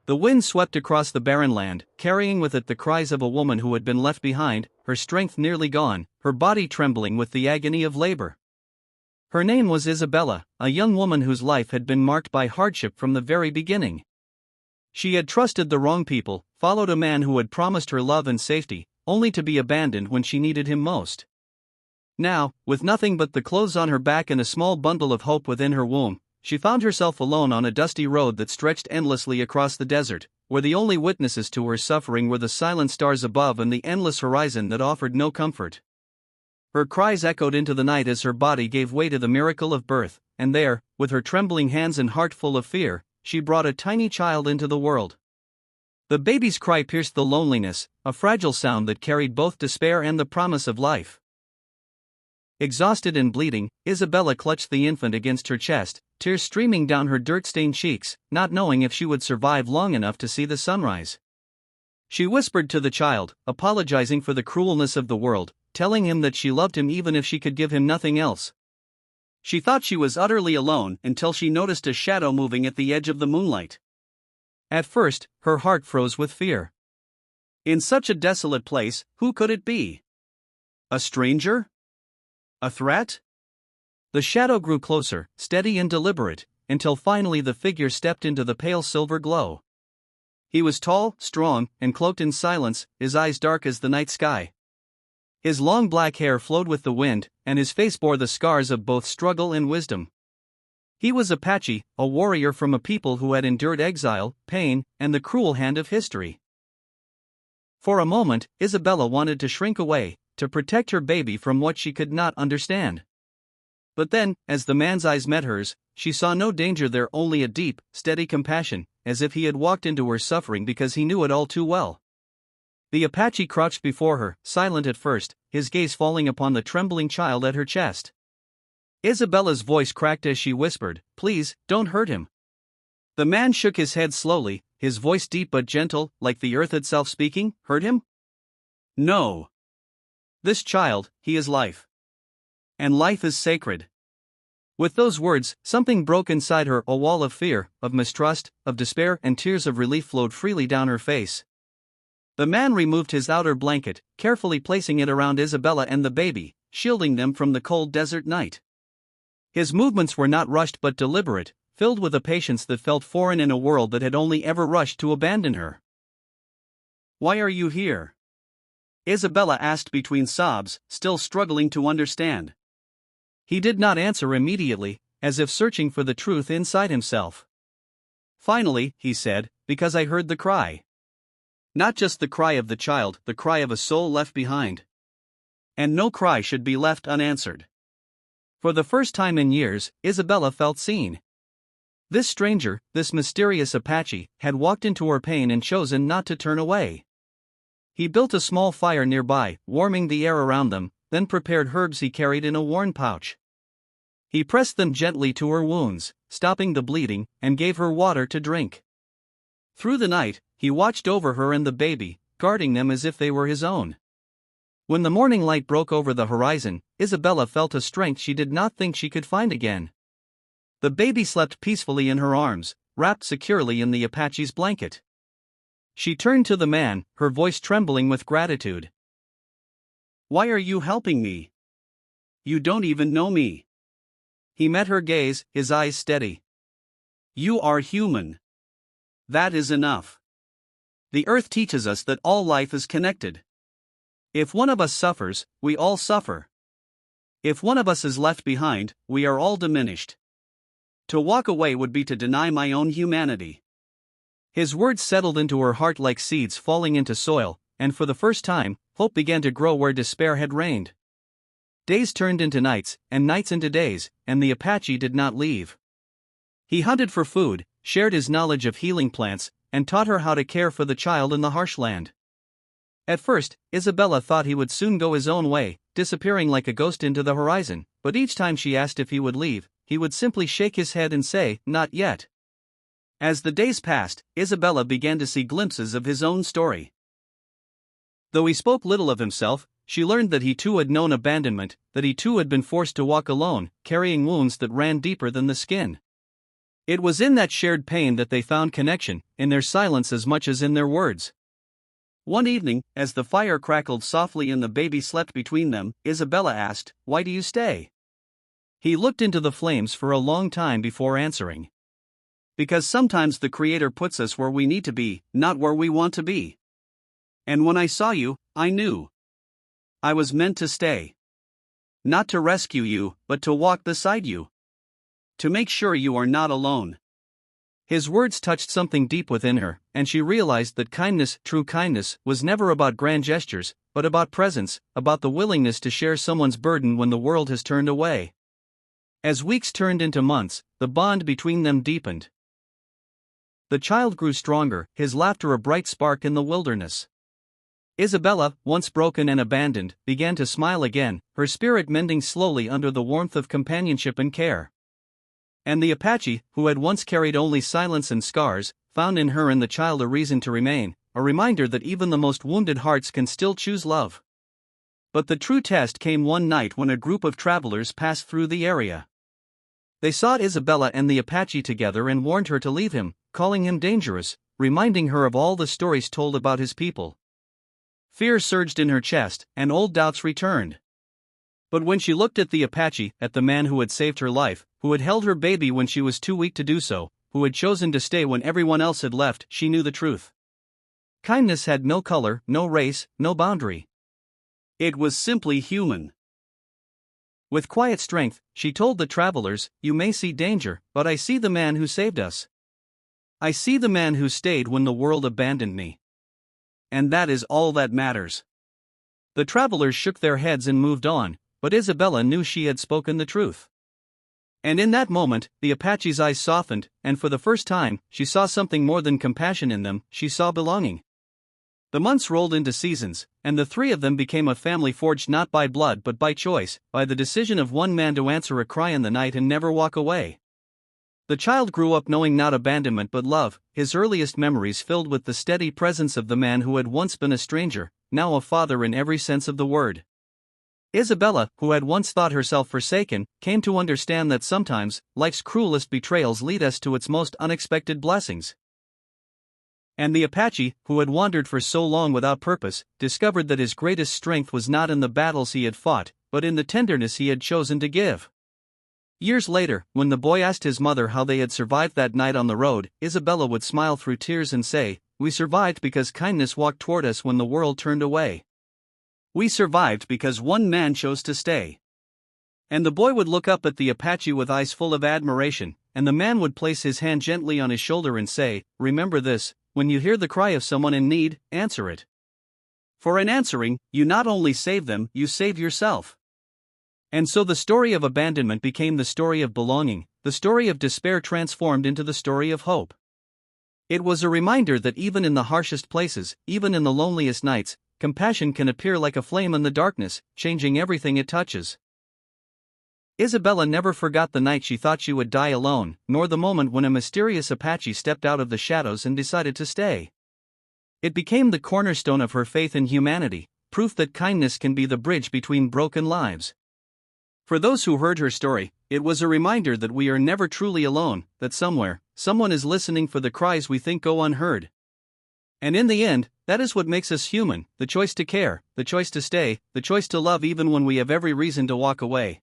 The wind swept across the barren land, carrying with it the cries of a woman who had been left behind, her strength nearly gone, her body trembling with the agony of labor. Her name was Isabella, a young woman whose life had been marked by hardship from the very beginning. She had trusted the wrong people, followed a man who had promised her love and safety, only to be abandoned when she needed him most. Now, with nothing but the clothes on her back and a small bundle of hope within her womb, she found herself alone on a dusty road that stretched endlessly across the desert, where the only witnesses to her suffering were the silent stars above and the endless horizon that offered no comfort. Her cries echoed into the night as her body gave way to the miracle of birth, and there, with her trembling hands and heart full of fear, she brought a tiny child into the world. The baby's cry pierced the loneliness, a fragile sound that carried both despair and the promise of life. Exhausted and bleeding, Isabella clutched the infant against her chest, tears streaming down her dirt-stained cheeks, not knowing if she would survive long enough to see the sunrise. She whispered to the child, apologizing for the cruelness of the world, telling him that she loved him even if she could give him nothing else. She thought she was utterly alone until she noticed a shadow moving at the edge of the moonlight. At first, her heart froze with fear. In such a desolate place, who could it be? A stranger? A threat? The shadow grew closer, steady and deliberate, until finally the figure stepped into the pale silver glow. He was tall, strong, and cloaked in silence, his eyes dark as the night sky. His long black hair flowed with the wind, and his face bore the scars of both struggle and wisdom. He was Apache, a warrior from a people who had endured exile, pain, and the cruel hand of history. For a moment, Isabella wanted to shrink away, to protect her baby from what she could not understand. But then, as the man's eyes met hers, she saw no danger there, only a deep, steady compassion, as if he had walked into her suffering because he knew it all too well. The Apache crouched before her, silent at first, his gaze falling upon the trembling child at her chest. Isabella's voice cracked as she whispered, "Please, don't hurt him." The man shook his head slowly, his voice deep but gentle, like the earth itself speaking. "Hurt him? No. This child, he is life. And life is sacred." With those words, something broke inside her, a wall of fear, of mistrust, of despair, and tears of relief flowed freely down her face. The man removed his outer blanket, carefully placing it around Isabella and the baby, shielding them from the cold desert night. His movements were not rushed but deliberate, filled with a patience that felt foreign in a world that had only ever rushed to abandon her. "Why are you here?" Isabella asked between sobs, still struggling to understand. He did not answer immediately, as if searching for the truth inside himself. Finally, he said, "Because I heard the cry. Not just the cry of the child, the cry of a soul left behind. And no cry should be left unanswered." For the first time in years, Isabella felt seen. This stranger, this mysterious Apache, had walked into her pain and chosen not to turn away. He built a small fire nearby, warming the air around them, then prepared herbs he carried in a worn pouch. He pressed them gently to her wounds, stopping the bleeding, and gave her water to drink. Through the night, he watched over her and the baby, guarding them as if they were his own. When the morning light broke over the horizon, Isabella felt a strength she did not think she could find again. The baby slept peacefully in her arms, wrapped securely in the Apache's blanket. She turned to the man, her voice trembling with gratitude. "Why are you helping me? You don't even know me." He met her gaze, his eyes steady. "You are human. That is enough. The earth teaches us that all life is connected. If one of us suffers, we all suffer. If one of us is left behind, we are all diminished. To walk away would be to deny my own humanity." His words settled into her heart like seeds falling into soil, and for the first time, hope began to grow where despair had reigned. Days turned into nights, and nights into days, and the Apache did not leave. He hunted for food, shared his knowledge of healing plants, and taught her how to care for the child in the harsh land. At first, Isabella thought he would soon go his own way, disappearing like a ghost into the horizon, but each time she asked if he would leave, he would simply shake his head and say, "Not yet." As the days passed, Isabella began to see glimpses of his own story. Though he spoke little of himself, she learned that he too had known abandonment, that he too had been forced to walk alone, carrying wounds that ran deeper than the skin. It was in that shared pain that they found connection, in their silence as much as in their words. One evening, as the fire crackled softly and the baby slept between them, Isabella asked, "Why do you stay?" He looked into the flames for a long time before answering. "Because sometimes the Creator puts us where we need to be, not where we want to be. And when I saw you, I knew. I was meant to stay. Not to rescue you, but to walk beside you. To make sure you are not alone." His words touched something deep within her, and she realized that kindness, true kindness, was never about grand gestures, but about presence, about the willingness to share someone's burden when the world has turned away. As weeks turned into months, the bond between them deepened. The child grew stronger, his laughter a bright spark in the wilderness. Isabella, once broken and abandoned, began to smile again, her spirit mending slowly under the warmth of companionship and care. And the Apache, who had once carried only silence and scars, found in her and the child a reason to remain, a reminder that even the most wounded hearts can still choose love. But the true test came one night when a group of travelers passed through the area. They saw Isabella and the Apache together and warned her to leave him, calling him dangerous, reminding her of all the stories told about his people. Fear surged in her chest, and old doubts returned. But when she looked at the Apache, at the man who had saved her life, who had held her baby when she was too weak to do so, who had chosen to stay when everyone else had left, she knew the truth. Kindness had no color, no race, no boundary. It was simply human. With quiet strength, she told the travelers, "You may see danger, but I see the man who saved us. I see the man who stayed when the world abandoned me. And that is all that matters." The travelers shook their heads and moved on, but Isabella knew she had spoken the truth. And in that moment, the Apache's eyes softened, and for the first time, she saw something more than compassion in them, she saw belonging. The months rolled into seasons, and the three of them became a family forged not by blood but by choice, by the decision of one man to answer a cry in the night and never walk away. The child grew up knowing not abandonment but love, his earliest memories filled with the steady presence of the man who had once been a stranger, now a father in every sense of the word. Isabella, who had once thought herself forsaken, came to understand that sometimes, life's cruelest betrayals lead us to its most unexpected blessings. And the Apache, who had wandered for so long without purpose, discovered that his greatest strength was not in the battles he had fought, but in the tenderness he had chosen to give. Years later, when the boy asked his mother how they had survived that night on the road, Isabella would smile through tears and say, "We survived because kindness walked toward us when the world turned away. We survived because one man chose to stay." And the boy would look up at the Apache with eyes full of admiration, and the man would place his hand gently on his shoulder and say, "Remember this, when you hear the cry of someone in need, answer it. For in answering, you not only save them, you save yourself." And so the story of abandonment became the story of belonging, the story of despair transformed into the story of hope. It was a reminder that even in the harshest places, even in the loneliest nights, compassion can appear like a flame in the darkness, changing everything it touches. Isabella never forgot the night she thought she would die alone, nor the moment when a mysterious Apache stepped out of the shadows and decided to stay. It became the cornerstone of her faith in humanity, proof that kindness can be the bridge between broken lives. For those who heard her story, it was a reminder that we are never truly alone, that somewhere, someone is listening for the cries we think go unheard. And in the end, that is what makes us human, the choice to care, the choice to stay, the choice to love even when we have every reason to walk away.